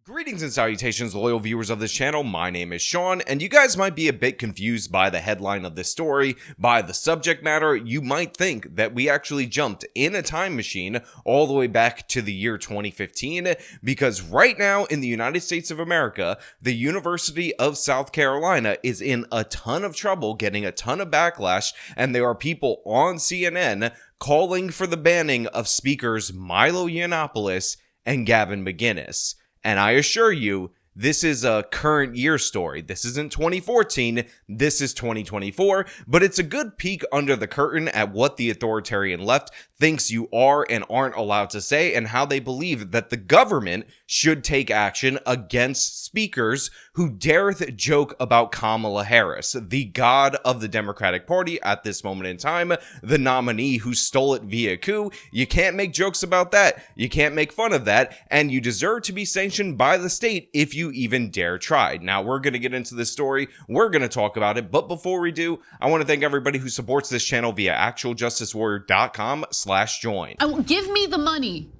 Greetings and salutations, loyal viewers of this channel. My name is Sean, and you guys might be a bit confused by the headline of this story, by the subject matter. You might think that we actually jumped in a time machine all the way back to the year 2015, because right now in the United States of America, the University of South Carolina is in a ton of trouble, getting a ton of backlash, and there are people on CNN calling for the banning of speakers Milo Yiannopoulos and Gavin McInnes. And I assure you, this is a current year story. This isn't 2014, this is 2024, but it's a good peek under the curtain at what the authoritarian left thinks you are and aren't allowed to say, and how they believe that the government should take action against speakers who dareth joke about Kamala Harris, the god of the Democratic Party at this moment in time, the nominee who stole it via coup. You can't make jokes about that, you can't make fun of that, and you deserve to be sanctioned by the state if you even dare try. Now, we're going to get into this story, we're going to talk about it, but before we do, I want to thank everybody who supports this channel via actualjusticewarrior.com/join. Give me the money.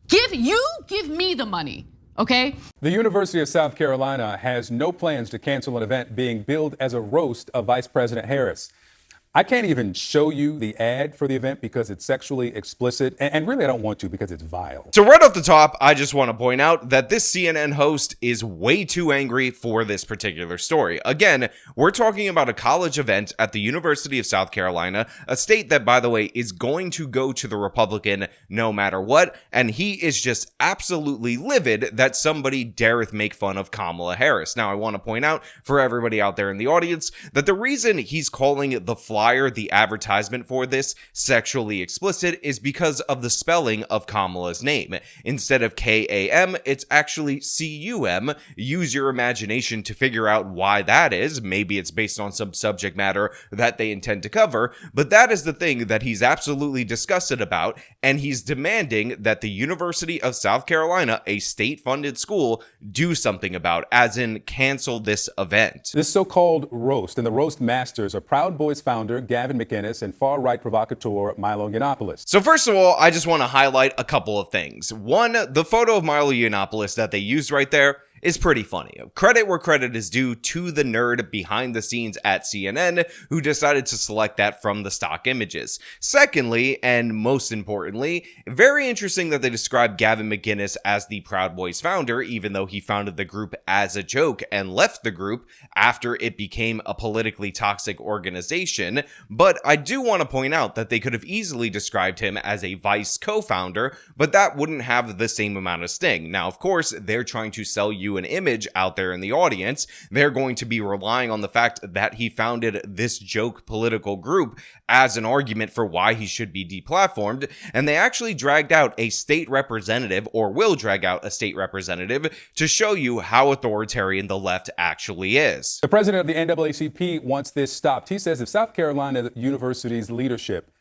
Give me the money. Okay? The University of South Carolina has no plans to cancel an event being billed as a roast of Vice President Harris. I can't even show you the ad for the event because it's sexually explicit, and really I don't want to because it's vile. So right off the top, I just want to point out that this CNN host is way too angry for this particular story. Again, we're talking about a college event at the University of South Carolina, a state that, by the way, is going to go to the Republican no matter what, and he is just absolutely livid that somebody dareth make fun of Kamala Harris. Now, I want to point out for everybody out there in the audience that the reason he's calling the flyer, the advertisement for this, sexually explicit is because of the spelling of Kamala's name. Instead of K-A-M, it's actually C-U-M. Use your imagination to figure out why that is. Maybe it's based on some subject matter that they intend to cover, but that is the thing that he's absolutely disgusted about, and he's demanding that the University of South Carolina, a state-funded school, do something about, as in cancel this event. This so-called roast, and the roast masters are Proud Boys founder Gavin McInnes and far-right provocateur Milo Yiannopoulos. So first of all, I just want to highlight a couple of things. One, the photo of Milo Yiannopoulos that they used right there is pretty funny. Credit where credit is due to the nerd behind the scenes at CNN who decided to select that from the stock images. Secondly, and most importantly, very interesting that they described Gavin McInnes as the Proud Boys founder, even though he founded the group as a joke and left the group after it became a politically toxic organization. But I do want to point out that they could have easily described him as a Vice co-founder, but that wouldn't have the same amount of sting. Now, of course, they're trying to sell you an image out there in the audience. They're going to be relying on the fact that he founded this joke political group as an argument for why he should be deplatformed, and they actually dragged out a state representative, or will drag out a state representative, to show you how authoritarian the left actually is. The president of the NAACP wants this stopped. He says if South Carolina University's leadership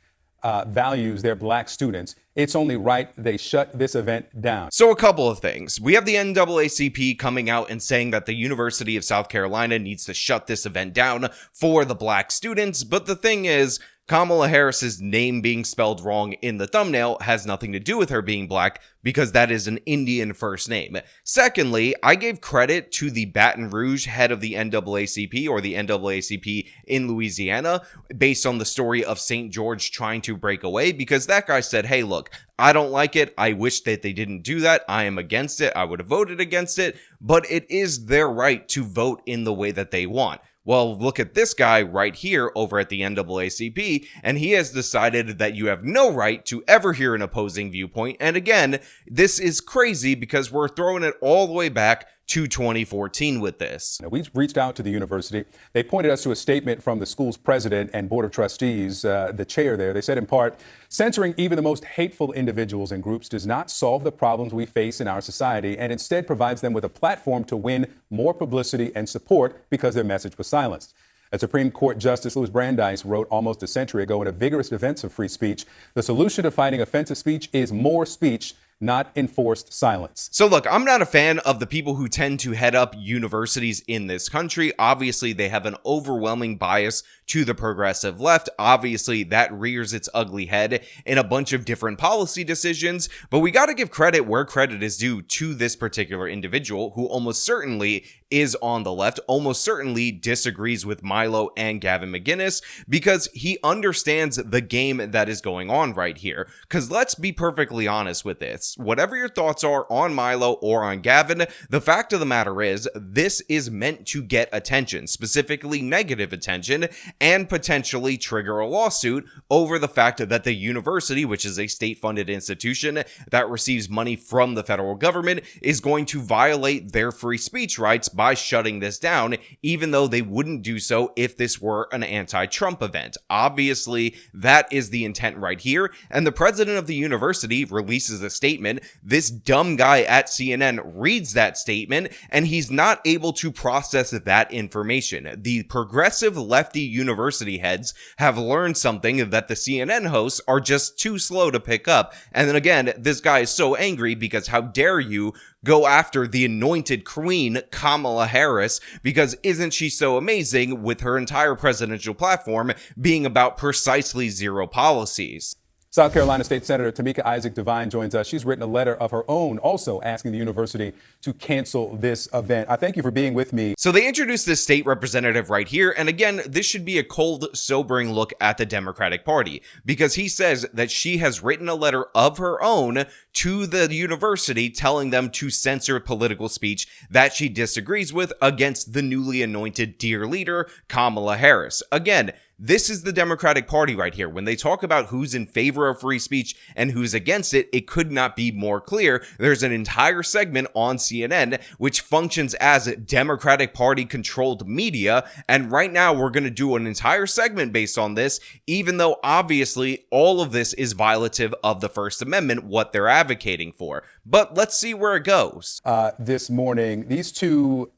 values their black students, it's only right they shut this event down. So a couple of things. We have the NAACP coming out and saying that the University of South Carolina needs to shut this event down for the black students, but the thing is, Kamala Harris's name being spelled wrong in the thumbnail has nothing to do with her being black, because that is an Indian first name. Secondly, I gave credit to the Baton Rouge head of the NAACP, or the NAACP in Louisiana, based on the story of St. George trying to break away, because that guy said, hey, look, I don't like it. I wish that they didn't do that. I am against it. I would have voted against it, but it is their right to vote in the way that they want. Well, look at this guy right here over at the NAACP, and he has decided that you have no right to ever hear an opposing viewpoint. And again, this is crazy because we're throwing it all the way back to 2014 with this. We reached out to the university. They pointed us to a statement from the school's president and board of trustees, the chair there. They said, in part, censoring even the most hateful individuals and groups does not solve the problems we face in our society, and instead provides them with a platform to win more publicity and support because their message was silenced. As Supreme Court Justice Louis Brandeis wrote almost a century ago in a vigorous defense of free speech, the solution to fighting offensive speech is more speech, not enforced silence. So look, I'm not a fan of the people who tend to head up universities in this country. Obviously, they have an overwhelming bias to the progressive left. Obviously, that rears its ugly head in a bunch of different policy decisions, but we got to give credit where credit is due to this particular individual who almost certainly is on the left, almost certainly disagrees with Milo and Gavin McInnes because he understands the game that is going on right here. Because let's be perfectly honest with this. Whatever your thoughts are on Milo or on Gavin, the fact of the matter is this is meant to get attention, specifically negative attention, and potentially trigger a lawsuit over the fact that the university, which is a state-funded institution that receives money from the federal government, is going to violate their free speech rights by shutting this down, even though they wouldn't do so if this were an anti-Trump event. Obviously, that is the intent right here, and the president of the university releases a statement. This dumb guy at CNN reads that statement, and he's not able to process that information. The progressive lefty university heads have learned something that the CNN hosts are just too slow to pick up. And then again, this guy is so angry because how dare you go after the anointed queen, Kamala Harris, because isn't she so amazing with her entire presidential platform being about precisely zero policies? South Carolina State Senator Tamika Isaac Devine joins us. She's written a letter of her own also asking the university to cancel this event. I thank you for being with me. So they introduced this state representative right here. And again, this should be a cold, sobering look at the Democratic Party because he says that she has written a letter of her own to the university telling them to censor political speech that she disagrees with against the newly anointed dear leader, Kamala Harris. Again, this is the Democratic Party right here. When they talk about who's in favor of free speech and who's against it, it could not be more clear. There's an entire segment on CNN which functions as Democratic Party controlled media. And right now we're going to do an entire segment based on this, even though obviously all of this is violative of the First Amendment, what they're advocating for. But let's see where it goes. This morning, these two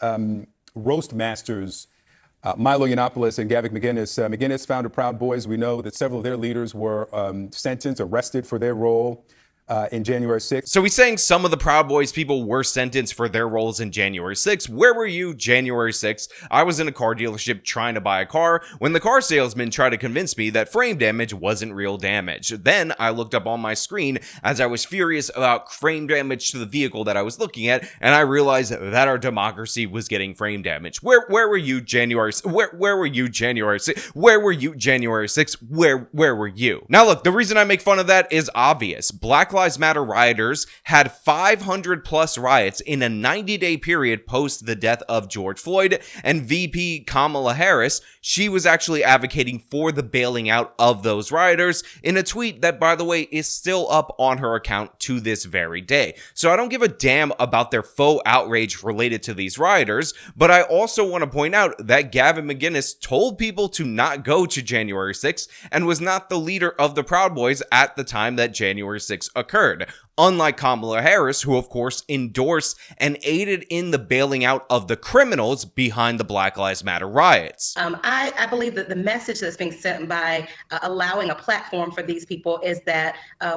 roast masters, Milo Yiannopoulos and Gavin McInnes. McInnes founded Proud Boys. We know that several of their leaders were sentenced, arrested for their role in January 6th. So he's saying some of the Proud Boys people were sentenced for their roles in January 6th. Where were you January 6th? I was in a car dealership trying to buy a car when the car salesman tried to convince me that frame damage wasn't real damage. Then I looked up on my screen as I was furious about frame damage to the vehicle that I was looking at, and I realized that our democracy was getting frame damage. Where were you January? Where were you January 6th? Where were you January 6th? Where were you? Now look, the reason I make fun of that is obvious. Black Lives Matter rioters had 500 plus riots in a 90-day period post the death of George Floyd, and VP Kamala Harris, she was actually advocating for the bailing out of those rioters in a tweet that, by the way, is still up on her account to this very day. So I don't give a damn about their faux outrage related to these rioters, but I also want to point out that Gavin McInnes told people to not go to January 6th and was not the leader of the Proud Boys at the time that January 6th occurred. Unlike Kamala Harris, who of course endorsed and aided in the bailing out of the criminals behind the Black Lives Matter riots. I believe that the message that's being sent by allowing a platform for these people is that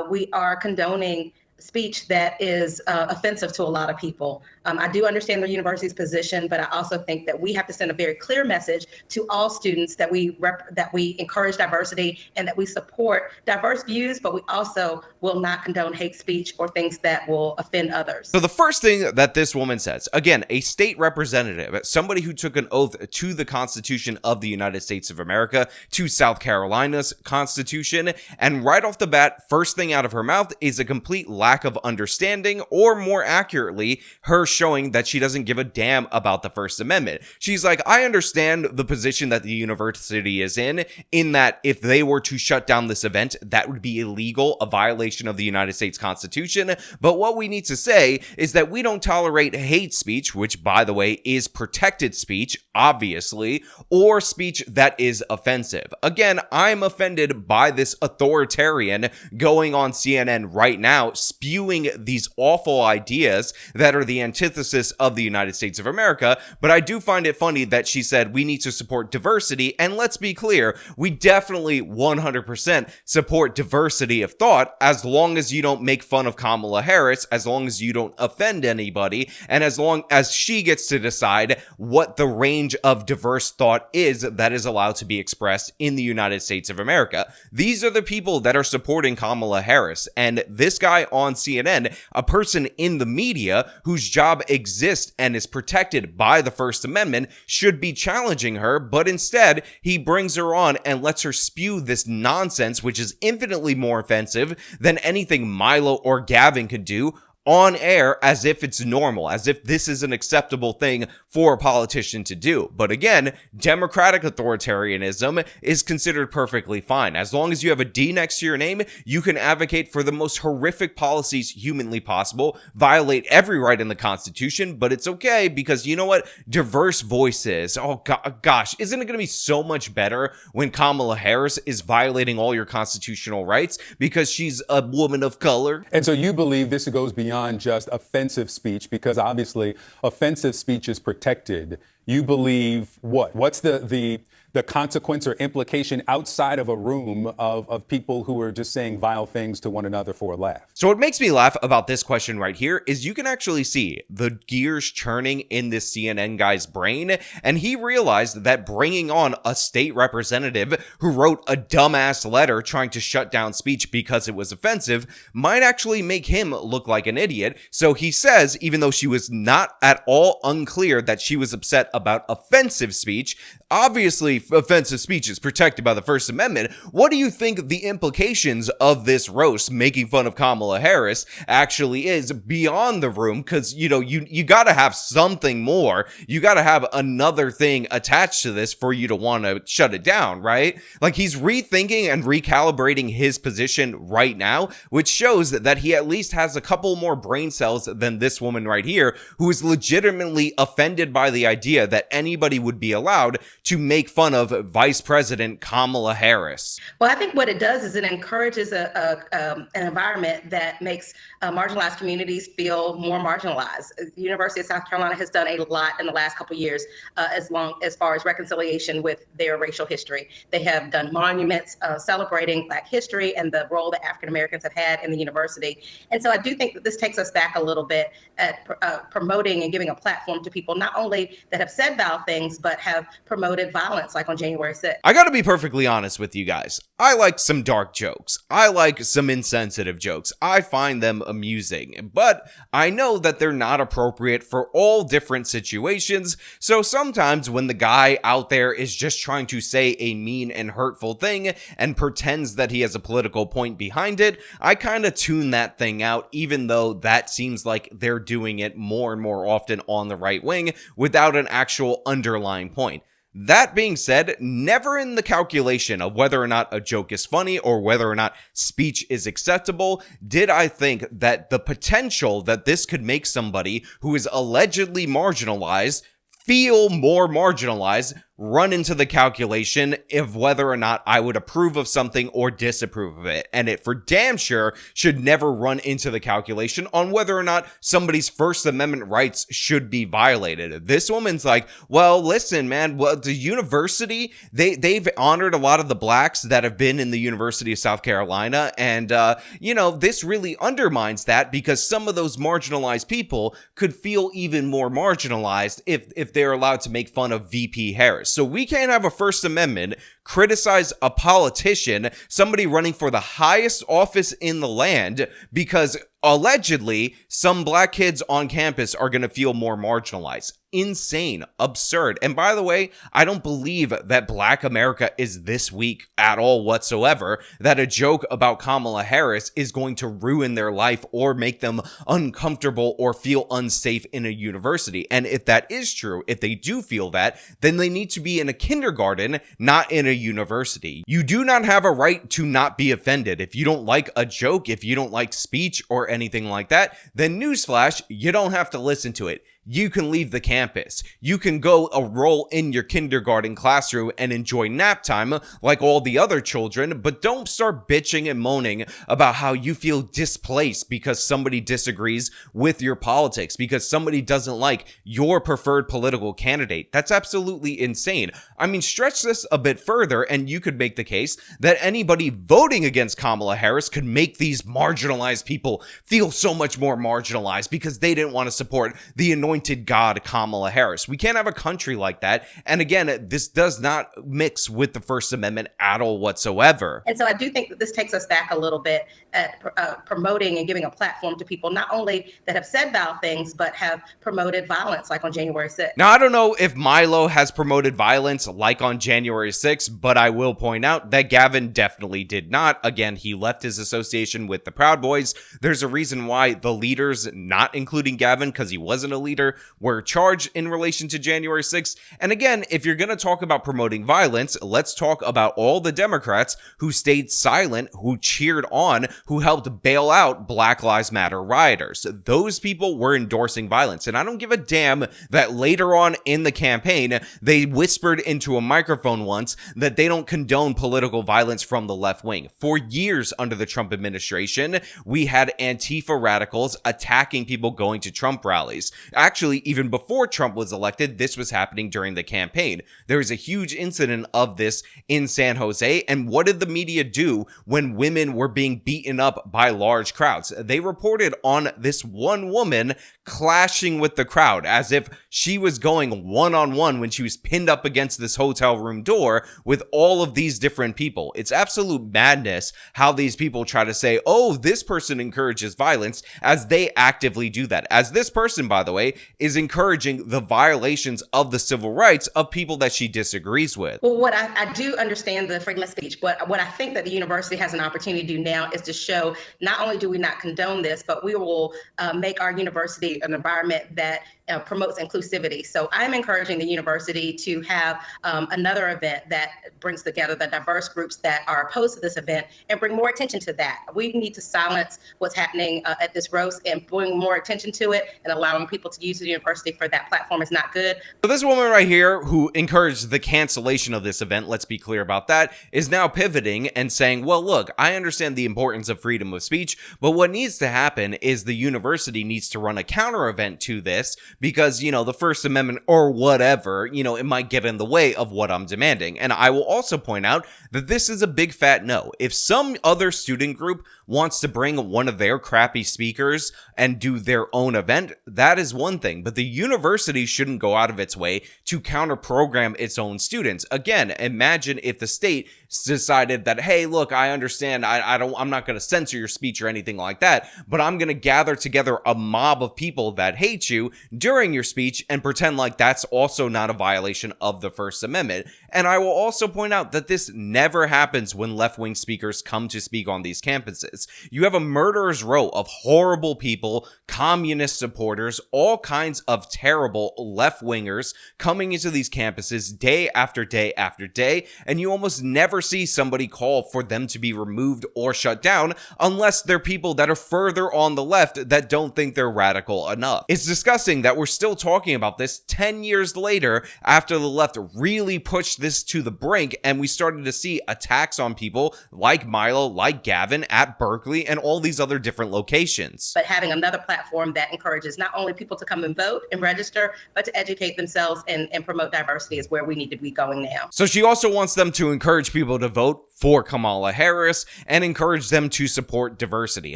we are condoning speech that is offensive to a lot of people. I do understand the university's position, but I also think that we have to send a very clear message to all students that we encourage diversity and that we support diverse views, but we also will not condone hate speech or things that will offend others. So the first thing that this woman says, again, a state representative, somebody who took an oath to the Constitution of the United States of America, to South Carolina's Constitution, and right off the bat, first thing out of her mouth is a complete lack of understanding, or more accurately, her showing that she doesn't give a damn about the First Amendment. She's like, I understand the position that the university is in that if they were to shut down this event, that would be illegal, a violation of the United States Constitution. But what we need to say is that we don't tolerate hate speech, which, by the way, is protected speech, obviously, or speech that is offensive. Again, I'm offended by this authoritarian going on CNN right now, spewing these awful ideas that are the antithesis antithesis of the United States of America, but I do find it funny that she said we need to support diversity, and let's be clear, we definitely 100% support diversity of thought as long as you don't make fun of Kamala Harris, as long as you don't offend anybody, and as long as she gets to decide what the range of diverse thought is that is allowed to be expressed in the United States of America. These are the people that are supporting Kamala Harris, and this guy on CNN, a person in the media whose job exists and is protected by the First Amendment, should be challenging her, but instead he brings her on and lets her spew this nonsense, which is infinitely more offensive than anything Milo or Gavin could do on air, as if it's normal, as if this is an acceptable thing for a politician to do. But again, democratic authoritarianism is considered perfectly fine. As long as you have a D next to your name, you can advocate for the most horrific policies humanly possible, violate every right in the Constitution, but it's okay because you know what? Diverse voices. Oh gosh, isn't it going to be so much better when Kamala Harris is violating all your constitutional rights because she's a woman of color? And so you believe this goes beyond just offensive speech, because obviously offensive speech is protected. You believe what? What's the consequence or implication outside of a room of people who are just saying vile things to one another for a laugh? So what makes me laugh about this question right here is you can actually see the gears churning in this CNN guy's brain, and he realized that bringing on a state representative who wrote a dumbass letter trying to shut down speech because it was offensive might actually make him look like an idiot. So he says, even though she was not at all unclear that she was upset about offensive speech, obviously offensive speech is protected by the First Amendment. What do you think the implications of this roast making fun of Kamala Harris actually is beyond the room? Because, you know, you got to have something more. You got to have another thing attached to this for you to want to shut it down, right? Like, he's rethinking and recalibrating his position right now, which shows that he at least has a couple more brain cells than this woman right here, who is legitimately offended by the idea that anybody would be allowed to make fun of Vice President Kamala Harris. Well, I think what it does is it encourages an environment that makes marginalized communities feel more marginalized. The University of South Carolina has done a lot in the last couple of years as far as reconciliation with their racial history. They have done monuments celebrating Black history and the role that African Americans have had in the university. And so I do think that this takes us back a little bit at promoting and giving a platform to people not only that have said vile things, but have promoted violence, like on January 6th. I gotta be perfectly honest with you guys. I like some dark jokes. I like some insensitive jokes. I find them amusing, but I know that they're not appropriate for all different situations. So sometimes when the guy out there is just trying to say a mean and hurtful thing and pretends that he has a political point behind it, I kind of tune that thing out, even though that seems like they're doing it more and more often on the right wing without an actual underlying point. That being said, never in the calculation of whether or not a joke is funny or whether or not speech is acceptable did I think that the potential that this could make somebody who is allegedly marginalized feel more marginalized run into the calculation of whether or not I would approve of something or disapprove of it. And it for damn sure should never run into the calculation on whether or not somebody's First Amendment rights should be violated. This woman's like, well, listen, man, well, the university, they've honored a lot of the blacks that have been in the University of South Carolina. And, you know, this really undermines that because some of those marginalized people could feel even more marginalized if they're allowed to make fun of VP Harris. So we can't have a First Amendment criticize a politician, somebody running for the highest office in the land, because allegedly some black kids on campus are going to feel more marginalized. Insane, absurd. And by the way, I don't believe that Black America is this weak at all whatsoever, that a joke about Kamala Harris is going to ruin their life or make them uncomfortable or feel unsafe in a university. And if that is true, if they do feel that, then they need to be in a kindergarten, not in a university. You do not have a right to not be offended. If you don't like a joke, if you don't like speech or anything like that, then newsflash, you don't have to listen to it. you can leave the campus. You can go enroll in your kindergarten classroom and enjoy nap time like all the other children, but don't start bitching and moaning about how you feel displaced because somebody disagrees with your politics, because somebody doesn't like your preferred political candidate. That's absolutely insane. I mean, stretch this a bit further and you could make the case that anybody voting against Kamala Harris could make these marginalized people feel so much more marginalized because they didn't want to support the anointed god Kamala Harris. We can't have a country like that. And again, this does not mix with the First Amendment at all whatsoever. And so I do think that this takes us back a little bit at promoting and giving a platform to people not only that have said vile things, but have promoted violence like on January 6th. Now, I don't know if Milo has promoted violence like on January 6th, but I will point out that Gavin definitely did not. Again, he left his association with the Proud Boys. There's a reason why the leaders, not including Gavin, because he wasn't a leader, were charged in relation to January 6th. And again, if you're going to talk about promoting violence, let's talk about all the Democrats who stayed silent, who cheered on, who helped bail out Black Lives Matter rioters. Those people were endorsing violence. And I don't give a damn that later on in the campaign, they whispered into a microphone once that they don't condone political violence from the left wing. For years under the Trump administration, we had Antifa radicals attacking people going to Trump rallies. Actually, even before Trump was elected, this was happening during the campaign. There was a huge incident of this in San Jose. And what did the media do when women were being beaten up by large crowds? They reported on this one woman clashing with the crowd as if she was going one-on-one when she was pinned up against this hotel room door with all of these different people. It's absolute madness how these people try to say, oh, this person encourages violence, as they actively do that. As this person, by the way, is encouraging the violations of the civil rights of people that she disagrees with. Well, what I do understand the freedom of speech, but what I think that the university has an opportunity to do now is to show not only do we not condone this, but we will make our university an environment that promotes inclusivity. So I'm encouraging the university to have another event that brings together the diverse groups that are opposed to this event and bring more attention to that. We need to silence what's happening at this roast and bring more attention to it, and allowing people to use the university for that platform is not good. So this woman right here who encouraged the cancellation of this event, let's be clear about that, is now pivoting and saying, well, look, I understand the importance of freedom of speech, but what needs to happen is the university needs to run a counter event to this because, you know, the First Amendment or whatever, you know, it might get in the way of what I'm demanding. And I will also point out that this is a big fat no. If some other student group wants to bring one of their crappy speakers and do their own event, that is one thing, but the university shouldn't go out of its way to counter program its own students. Again, imagine if the state decided that, hey, look, I understand, I'm not going to censor your speech or anything like that, but I'm going to gather together a mob of people that hate you during your speech and pretend like that's also not a violation of the First Amendment. And I will also point out that this never happens when left-wing speakers come to speak on these campuses. You have a murderer's row of horrible people, communist supporters, all kinds of terrible left-wingers coming into these campuses day after day after day, and you almost never see somebody call for them to be removed or shut down unless they're people that are further on the left that don't think they're radical enough. It's disgusting that we're still talking about this 10 years later after the left really pushed this to the brink and we started to see attacks on people like Milo, like Gavin at Berkeley and all these other different locations. But having another platform that encourages not only people to come and vote and register, but to educate themselves and promote diversity is where we need to be going now. So she also wants them to encourage people to vote for Kamala Harris and encourage them to support diversity.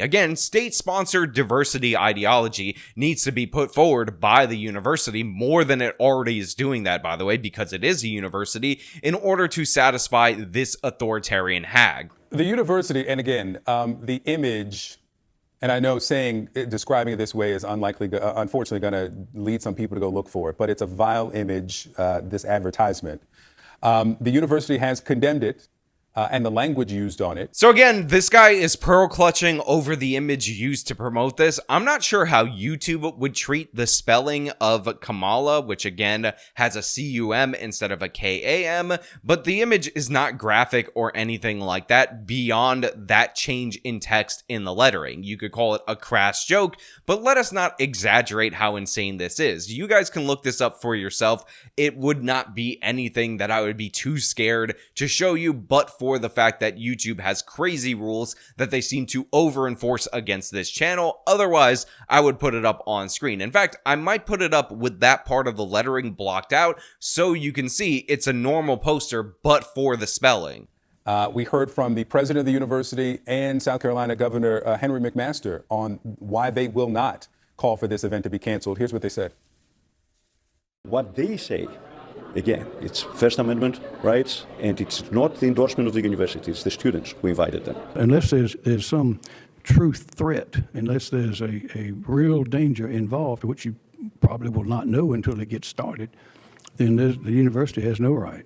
Again, state-sponsored diversity ideology needs to be put forward by the university more than it already is doing that, by the way, because it is a university, in order to satisfy this authoritarian hag. The university, and again, the image, and I know describing it this way is unfortunately going to lead some people to go look for it, but it's a vile image, this advertisement. The university has condemned it. and the language used on it. So again, this guy is pearl clutching over the image used to promote this. I'm not sure how YouTube would treat the spelling of Kamala, which again has a C-U-M instead of a K-A-M, but the image is not graphic or anything like that beyond that change in text in the lettering. You could call it a crass joke, but let us not exaggerate how insane this is. You guys can look this up for yourself. It would not be anything that I would be too scared to show you, but for the fact that YouTube has crazy rules that they seem to over-enforce against this channel. Otherwise, I would put it up on screen. In fact, I might put it up with that part of the lettering blocked out so you can see it's a normal poster, but for the spelling. We heard from the president of the university and South Carolina Governor Henry McMaster on why they will not call for this event to be canceled. Here's what they said. What they say, again, it's First Amendment rights, and it's not the endorsement of the university, it's the students who invited them. Unless there's some truth threat, unless there's a real danger involved, which you probably will not know until it gets started, then the university has no right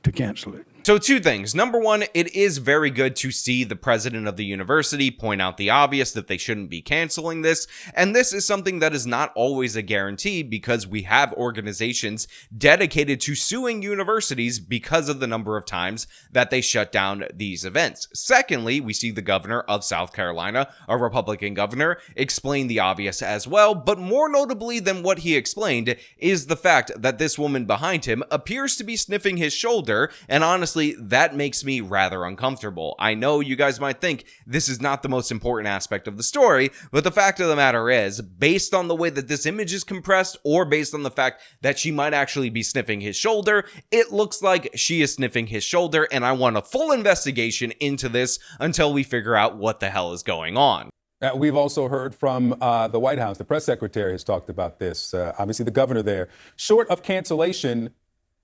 to cancel it. So two things. Number one, it is very good to see the president of the university point out the obvious that they shouldn't be canceling this. And this is something that is not always a guarantee because we have organizations dedicated to suing universities because of the number of times that they shut down these events. Secondly, we see the governor of South Carolina, a Republican governor, explain the obvious as well. But more notably than what he explained is the fact that this woman behind him appears to be sniffing his shoulder, and honestly, that makes me rather uncomfortable. I know you guys might think this is not the most important aspect of the story, but the fact of the matter is, based on the way that this image is compressed, or based on the fact that she might actually be sniffing his shoulder, it looks like she is sniffing his shoulder, and I want a full investigation into this until we figure out what the hell is going on. We've also heard from the White House. The press secretary has talked about this. Obviously, the governor there. Short of cancellation,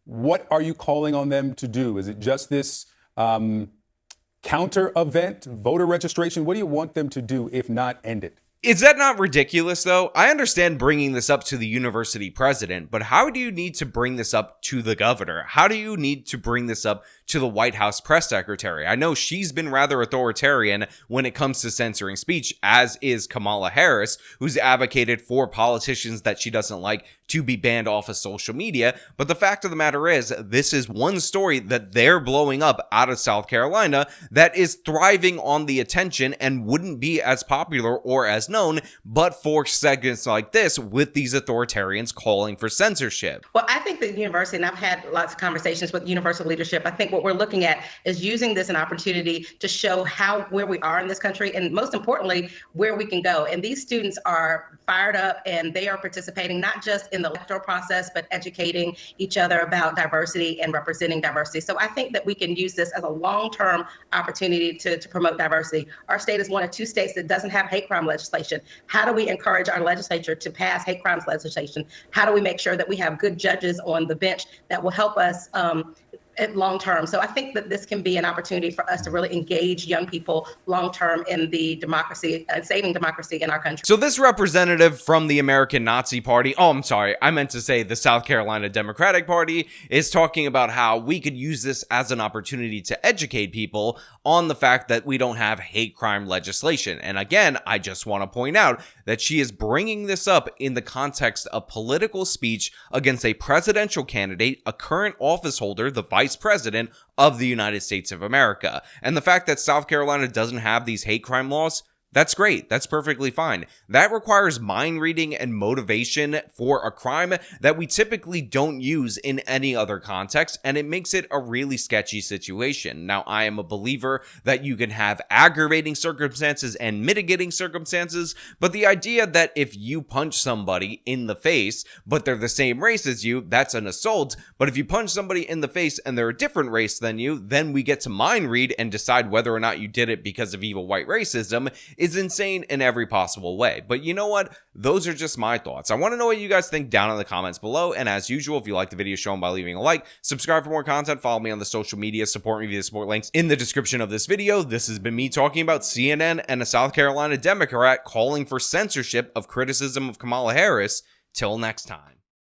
what are you calling on them to do? Is it just this counter event, voter registration? What do you want them to do, if not end it? Is that not ridiculous, though? I understand bringing this up to the university president, but how do you need to bring this up to the governor? How do you need to bring this up to the White House press secretary? I know she's been rather authoritarian when it comes to censoring speech, as is Kamala Harris, who's advocated for politicians that she doesn't like to be banned off of social media. But the fact of the matter is, this is one story that they're blowing up out of South Carolina that is thriving on the attention and wouldn't be as popular or as known but for segments like this with these authoritarians calling for censorship. Well, I think the university, and I've had lots of conversations with university leadership, I think what we're looking at is using this an opportunity to show where we are in this country, and most importantly, where we can go. And these students are fired up, and they are participating not just in the electoral process, but educating each other about diversity and representing diversity. So I think that we can use this as a long-term opportunity to promote diversity. Our state is one of two states that doesn't have hate crime legislation. How do we encourage our legislature to pass hate crimes legislation? How do we make sure that we have good judges on the bench that will help us long term? So I think that this can be an opportunity for us to really engage young people long term in the democracy and saving democracy in our country. So this representative from the American Nazi Party, I'm sorry, I meant to say the South Carolina Democratic Party, is talking about how we could use this as an opportunity to educate people on the fact that we don't have hate crime legislation. And again, I just want to point out that she is bringing this up in the context of political speech against a presidential candidate, a current office holder, the vice president of the United States of America. And the fact that South Carolina doesn't have these hate crime laws, that's great. That's perfectly fine. That requires mind reading and motivation for a crime that we typically don't use in any other context, and it makes it a really sketchy situation. Now, I am a believer that you can have aggravating circumstances and mitigating circumstances, but the idea that if you punch somebody in the face, but they're the same race as you, that's an assault. But if you punch somebody in the face and they're a different race than you, then we get to mind read and decide whether or not you did it because of evil white racism, is insane in every possible way. But you know what? Those are just my thoughts. I want to know what you guys think down in the comments below. And as usual, if you like the video, show them by leaving a like, subscribe for more content, follow me on the social media, support me via support links in the description of this video. This has been me talking about CNN and a South Carolina Democrat calling for censorship of criticism of Kamala Harris. Till next time.